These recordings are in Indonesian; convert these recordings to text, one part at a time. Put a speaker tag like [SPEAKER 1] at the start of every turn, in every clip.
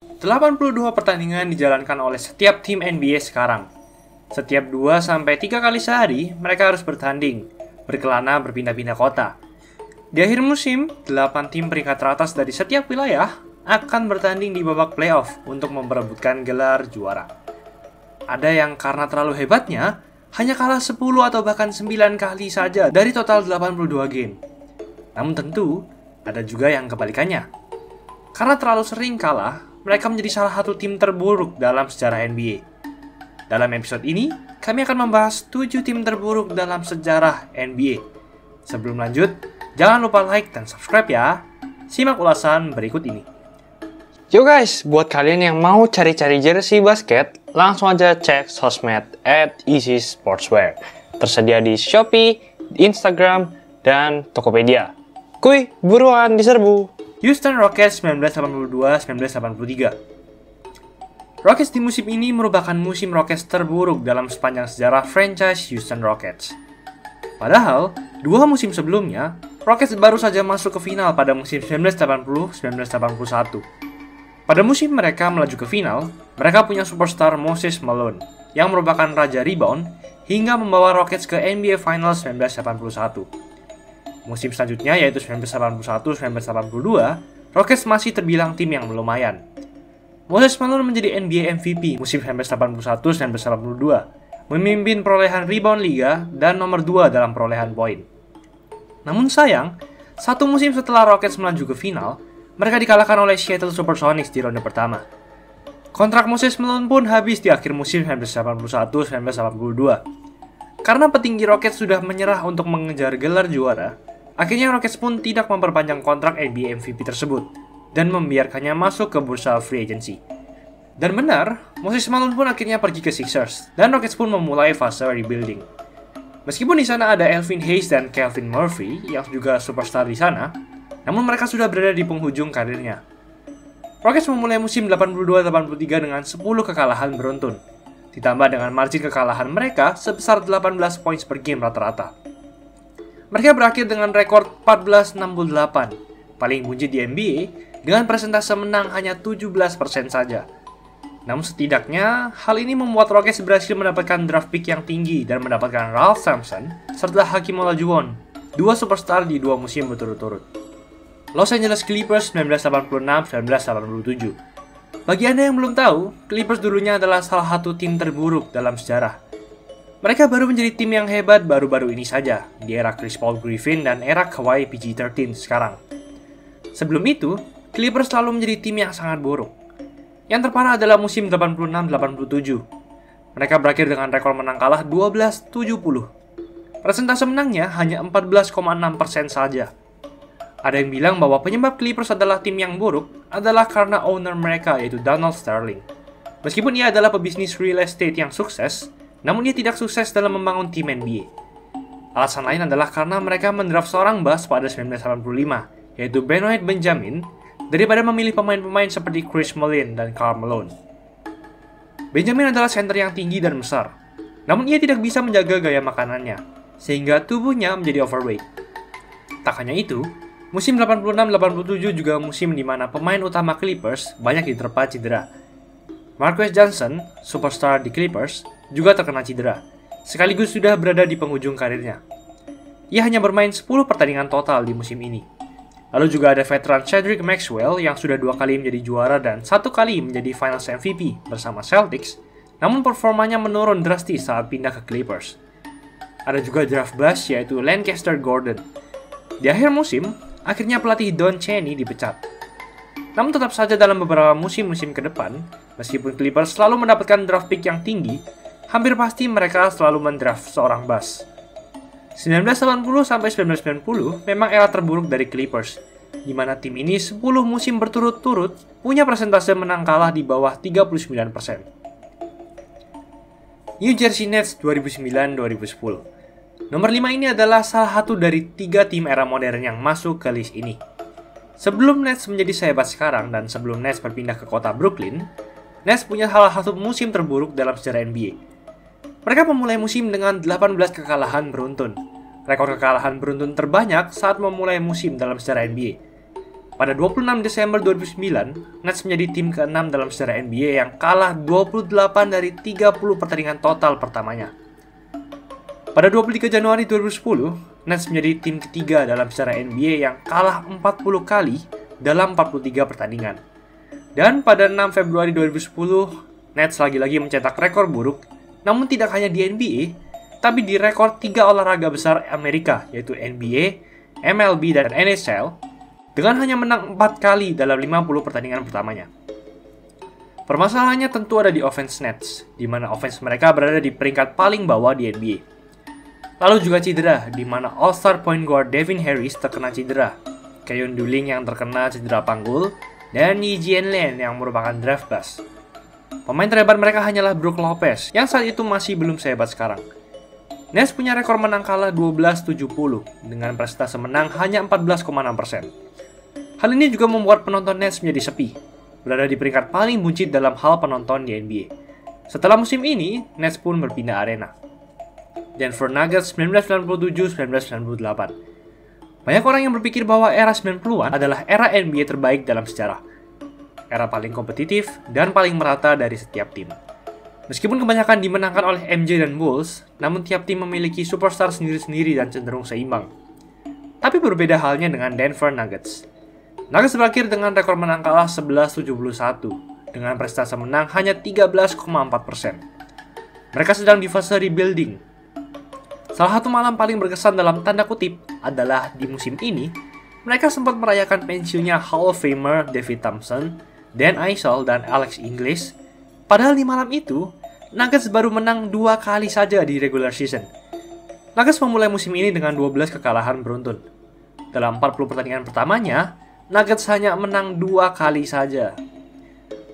[SPEAKER 1] 82 pertandingan dijalankan oleh setiap tim NBA sekarang. Setiap 2-3 kali sehari, mereka harus bertanding, berkelana berpindah-pindah kota. Di akhir musim, 8 tim peringkat teratas dari setiap wilayah akan bertanding di babak playoff untuk memperebutkan gelar juara. Ada yang karena terlalu hebatnya, hanya kalah 10 atau bahkan 9 kali saja dari total 82 game. Namun tentu, ada juga yang kebalikannya. Karena terlalu sering kalah, mereka menjadi salah satu tim terburuk dalam sejarah NBA. Dalam episode ini, kami akan membahas 7 tim terburuk dalam sejarah NBA. Sebelum lanjut, jangan lupa like dan subscribe ya. Simak ulasan berikut ini.
[SPEAKER 2] Yo guys, buat kalian yang mau cari-cari jersey basket, langsung aja cek sosmed @easysportswear. Tersedia di Shopee, Instagram, dan Tokopedia. Kuy, buruan diserbu!
[SPEAKER 1] Houston Rockets 1982-1983. Rockets di musim ini merupakan musim Rockets terburuk dalam sepanjang sejarah franchise Houston Rockets. Padahal, 2 musim sebelumnya, Rockets baru saja masuk ke final pada musim 1980-1981. Pada musim mereka melaju ke final, mereka punya superstar Moses Malone, yang merupakan raja rebound, hingga membawa Rockets ke NBA Finals 1981. Musim selanjutnya yaitu 1981-1982, Rockets masih terbilang tim yang lumayan. Moses Malone menjadi NBA MVP musim 1981-1982, memimpin perolehan rebound liga dan nomor 2 dalam perolehan poin. Namun sayang, 1 musim setelah Rockets melaju ke final, mereka dikalahkan oleh Seattle Supersonics di ronde pertama. Kontrak Moses Malone pun habis di akhir musim 1981-1982. Karena petinggi Rockets sudah menyerah untuk mengejar gelar juara, akhirnya Rockets pun tidak memperpanjang kontrak NBA MVP tersebut dan membiarkannya masuk ke bursa free agency. Dan benar, Moses Malone pun akhirnya pergi ke Sixers dan Rockets pun memulai fase rebuilding. Meskipun di sana ada Elvin Hayes dan Calvin Murphy yang juga superstar di sana, namun mereka sudah berada di penghujung karirnya. Rockets memulai musim 82-83 dengan 10 kekalahan beruntun, ditambah dengan margin kekalahan mereka sebesar 18 points per game rata-rata. Mereka berakhir dengan rekor 14-68, paling buncit di NBA, dengan persentase menang hanya 17% saja. Namun setidaknya, hal ini membuat Rockets berhasil mendapatkan draft pick yang tinggi dan mendapatkan Ralph Sampson serta Hakeem Olajuwon, 2 superstar di 2 musim berturut-turut. Los Angeles Clippers 1986-1987. Bagi Anda yang belum tahu, Clippers dulunya adalah salah satu tim terburuk dalam sejarah. Mereka baru menjadi tim yang hebat baru-baru ini saja, di era Chris Paul Griffin dan era Kawhi PG-13 sekarang. Sebelum itu, Clippers selalu menjadi tim yang sangat buruk. Yang terparah adalah musim 86-87. Mereka berakhir dengan rekor menang kalah 12-70. Persentase menangnya hanya 14,6% saja. Ada yang bilang bahwa penyebab Clippers adalah tim yang buruk adalah karena owner mereka yaitu Donald Sterling. Meskipun ia adalah pebisnis real estate yang sukses, namun ia tidak sukses dalam membangun tim NBA. Alasan lain adalah karena mereka mendraft seorang bas pada 1985, yaitu Benoit Benjamin, daripada memilih pemain-pemain seperti Chris Mullin dan Karl Malone. Benjamin adalah center yang tinggi dan besar, namun ia tidak bisa menjaga gaya makanannya, sehingga tubuhnya menjadi overweight. Tak hanya itu, musim 86-87 juga musim di mana pemain utama Clippers banyak diterpa cedera. Marques Johnson, superstar di Clippers, juga terkena cedera, sekaligus sudah berada di penghujung karirnya. Ia hanya bermain 10 pertandingan total di musim ini. Lalu juga ada veteran Cedric Maxwell yang sudah 2 kali menjadi juara dan 1 kali menjadi Finals MVP bersama Celtics, namun performanya menurun drastis saat pindah ke Clippers. Ada juga draft bust yaitu Lancaster Gordon. Di akhir musim, akhirnya pelatih Don Chaney dipecat. Namun tetap saja dalam beberapa musim-musim ke depan, meskipun Clippers selalu mendapatkan draft pick yang tinggi, hampir pasti mereka selalu mendraft seorang bust. 1980-1990 memang era terburuk dari Clippers, di mana tim ini 10 musim berturut-turut punya persentase menang kalah di bawah 39%. New Jersey Nets 2009-2010. Nomor 5 ini adalah salah satu dari 3 tim era modern yang masuk ke list ini. Sebelum Nets menjadi sehebat sekarang dan sebelum Nets berpindah ke kota Brooklyn, Nets punya salah satu musim terburuk dalam sejarah NBA. Mereka memulai musim dengan 18 kekalahan beruntun. Rekor kekalahan beruntun terbanyak saat memulai musim dalam sejarah NBA. Pada 26 Desember 2009, Nets menjadi tim ke-6 dalam sejarah NBA yang kalah 28 dari 30 pertandingan total pertamanya. Pada 23 Januari 2010, Nets menjadi tim ketiga dalam sejarah NBA yang kalah 40 kali dalam 43 pertandingan. Dan pada 6 Februari 2010, Nets lagi-lagi mencetak rekor buruk, namun tidak hanya di NBA, tapi di rekor 3 olahraga besar Amerika, yaitu NBA, MLB, dan NHL, dengan hanya menang 4 kali dalam 50 pertandingan pertamanya. Permasalahannya tentu ada di offense Nets, di mana offense mereka berada di peringkat paling bawah di NBA. Lalu juga cedera, di mana All-Star point guard Devin Harris terkena cedera, Keyon Dooling yang terkena cedera panggul, dan Yi Jianlian yang merupakan draft bust. Pemain terhebat mereka hanyalah Brook Lopez, yang saat itu masih belum sehebat sekarang. Nets punya rekor menang kalah 12-70, dengan persentase menang hanya 14,6%. Hal ini juga membuat penonton Nets menjadi sepi, berada di peringkat paling buncit dalam hal penonton di NBA. Setelah musim ini, Nets pun berpindah arena. Denver Nuggets 1997-1998. Banyak orang yang berpikir bahwa era 90-an adalah era NBA terbaik dalam sejarah. Era paling kompetitif dan paling merata dari setiap tim. Meskipun kebanyakan dimenangkan oleh MJ dan Bulls, namun tiap tim memiliki superstar sendiri-sendiri dan cenderung seimbang. Tapi berbeda halnya dengan Denver Nuggets. Nuggets berakhir dengan rekor menang kalah 11-71, dengan prestasi menang hanya 13,4%. Mereka sedang di fase rebuilding. Salah satu malam paling berkesan dalam tanda kutip adalah di musim ini, mereka sempat merayakan pensiunnya Hall of Famer David Thompson, Dan Issel, dan Alex English. Padahal di malam itu, Nuggets baru menang 2 kali saja di regular season. Nuggets memulai musim ini dengan 12 kekalahan beruntun. Dalam 40 pertandingan pertamanya, Nuggets hanya menang 2 kali saja.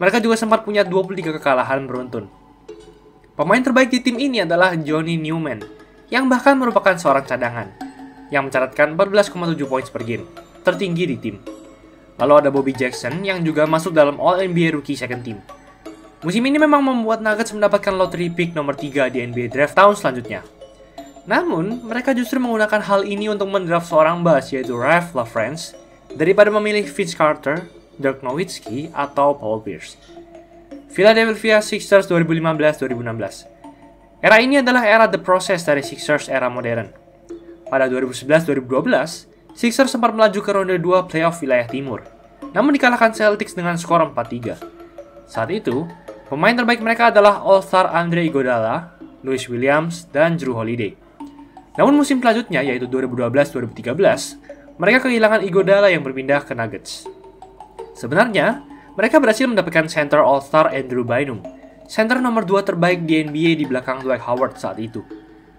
[SPEAKER 1] Mereka juga sempat punya 23 kekalahan beruntun. Pemain terbaik di tim ini adalah Johnny Newman, yang bahkan merupakan seorang cadangan, yang mencatatkan 14,7 poin per game, tertinggi di tim. Lalu ada Bobby Jackson yang juga masuk dalam All-NBA Rookie Second Team. Musim ini memang membuat Nuggets mendapatkan lottery pick nomor 3 di NBA Draft tahun selanjutnya. Namun, mereka justru menggunakan hal ini untuk mendraft seorang bust, yaitu Ralph LaFrance, daripada memilih Vince Carter, Dirk Nowitzki, atau Paul Pierce. Philadelphia Sixers 2015-2016. Era ini adalah era the process dari Sixers era modern. Pada 2011-2012, Sixers sempat melaju ke ronde 2 playoff wilayah timur, namun dikalahkan Celtics dengan skor 4-3. Saat itu, pemain terbaik mereka adalah All-Star Andre Iguodala, Louis Williams, dan Jrue Holiday. Namun musim selanjutnya, yaitu 2012-2013, mereka kehilangan Iguodala yang berpindah ke Nuggets. Sebenarnya, mereka berhasil mendapatkan center All-Star Andrew Bynum, center nomor 2 terbaik di NBA di belakang Dwight Howard saat itu.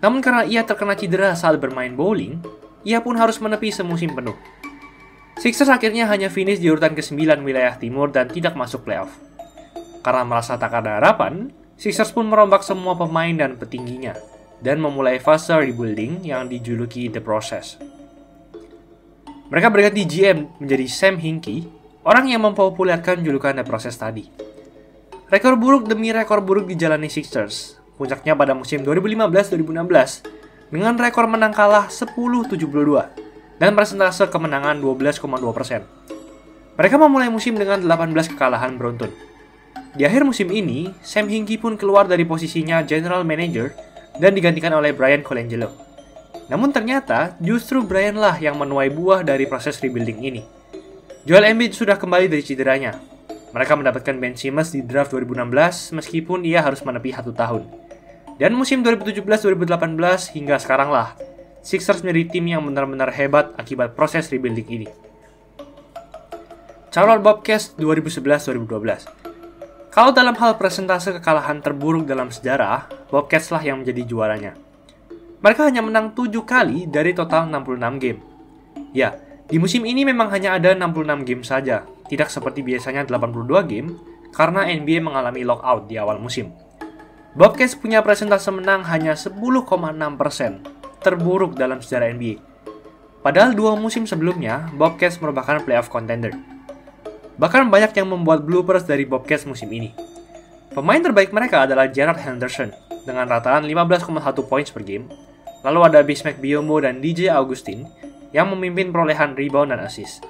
[SPEAKER 1] Namun karena ia terkena cedera saat bermain bowling, ia pun harus menepi semusim penuh. Sixers akhirnya hanya finish di urutan ke-9 wilayah timur dan tidak masuk playoff. Karena merasa tak ada harapan, Sixers pun merombak semua pemain dan petingginya, dan memulai fase rebuilding yang dijuluki The Process. Mereka berganti GM menjadi Sam Hinkie, orang yang mempopulerkan julukan The Process tadi. Rekor buruk demi rekor buruk dijalani Sixers, puncaknya pada musim 2015-2016 dengan rekor menang kalah 10-72 dan persentase kemenangan 12,2%. Mereka memulai musim dengan 18 kekalahan beruntun. Di akhir musim ini, Sam Hinkie pun keluar dari posisinya General Manager dan digantikan oleh Brian Colangelo. Namun ternyata, justru Brian lah yang menuai buah dari proses rebuilding ini. Joel Embiid sudah kembali dari cederanya. Mereka mendapatkan Ben Simmons di draft 2016 meskipun ia harus menepi 1 tahun. Dan musim 2017-2018 hingga sekarang lah, Sixers menjadi tim yang benar-benar hebat akibat proses rebuilding ini. Charlotte Bobcats 2011-2012. Kalau dalam hal presentase kekalahan terburuk dalam sejarah, Bobcats lah yang menjadi juaranya. Mereka hanya menang 7 kali dari total 66 game. Ya, di musim ini memang hanya ada 66 game saja, tidak seperti biasanya 82 game, karena NBA mengalami lockout di awal musim. Bobcats punya persentase menang hanya 10,6%, terburuk dalam sejarah NBA. Padahal 2 musim sebelumnya, Bobcats merupakan playoff contender. Bahkan banyak yang membuat bloopers dari Bobcats musim ini. Pemain terbaik mereka adalah Gerald Henderson, dengan rataan 15,1 poin per game. Lalu ada Bismack Biyombo dan DJ Augustin yang memimpin perolehan rebound dan assist.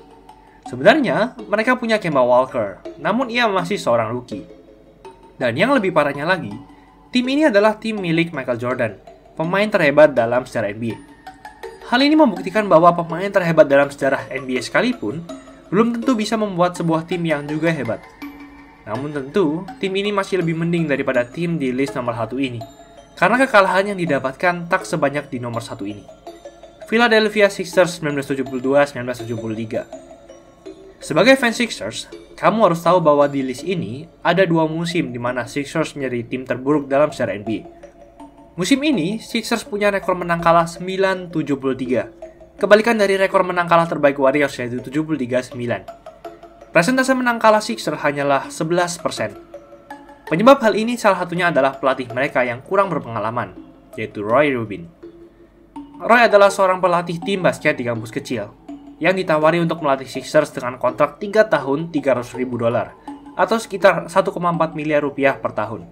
[SPEAKER 1] Sebenarnya, mereka punya Kemba Walker, namun ia masih seorang rookie. Dan yang lebih parahnya lagi, tim ini adalah tim milik Michael Jordan, pemain terhebat dalam sejarah NBA. Hal ini membuktikan bahwa pemain terhebat dalam sejarah NBA sekalipun belum tentu bisa membuat sebuah tim yang juga hebat. Namun tentu, tim ini masih lebih mending daripada tim di list nomor 1 ini, karena kekalahan yang didapatkan tak sebanyak di nomor 1 ini. Philadelphia Sixers 1972-1973. Sebagai fans Sixers, kamu harus tahu bahwa di list ini ada 2 musim di mana Sixers menjadi tim terburuk dalam sejarah NBA. Musim ini, Sixers punya rekor menang kalah 9-73, kebalikan dari rekor menang kalah terbaik Warriors yaitu 73-9. Persentase menang kalah Sixers hanyalah 11%. Penyebab hal ini salah satunya adalah pelatih mereka yang kurang berpengalaman, yaitu Roy Rubin. Roy adalah seorang pelatih tim basket di kampus kecil, yang ditawari untuk melatih Sixers dengan kontrak 3 tahun $300.000 atau sekitar 1,4 miliar rupiah per tahun.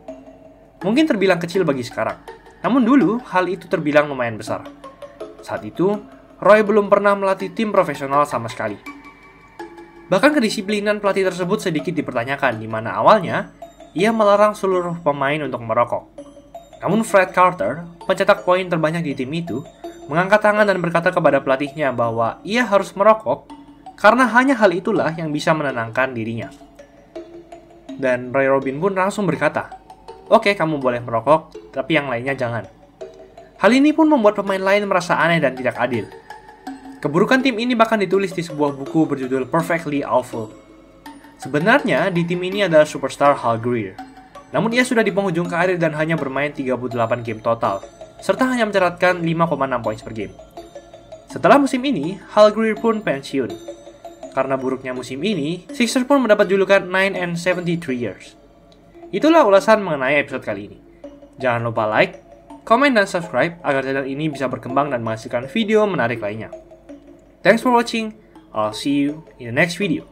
[SPEAKER 1] Mungkin terbilang kecil bagi sekarang, namun dulu hal itu terbilang lumayan besar. Saat itu, Roy belum pernah melatih tim profesional sama sekali. Bahkan kedisiplinan pelatih tersebut sedikit dipertanyakan, di mana awalnya ia melarang seluruh pemain untuk merokok. Namun Fred Carter, pencetak poin terbanyak di tim itu, mengangkat tangan dan berkata kepada pelatihnya bahwa ia harus merokok karena hanya hal itulah yang bisa menenangkan dirinya. Dan Roy Rubin pun langsung berkata, "Oke, kamu boleh merokok, tapi yang lainnya jangan." Hal ini pun membuat pemain lain merasa aneh dan tidak adil. Keburukan tim ini bahkan ditulis di sebuah buku berjudul Perfectly Awful. Sebenarnya di tim ini adalah superstar Hal Greer. Namun ia sudah di penghujung karir dan hanya bermain 38 game total, serta hanya mencatatkan 5,6 poin per game. Setelah musim ini, Hal Greer pun pensiun. Karena buruknya musim ini, Sixers pun mendapat julukan 9 and 73 years. Itulah ulasan mengenai episode kali ini. Jangan lupa like, komen, dan subscribe agar channel ini bisa berkembang dan menghasilkan video menarik lainnya. Thanks for watching. I'll see you in the next video.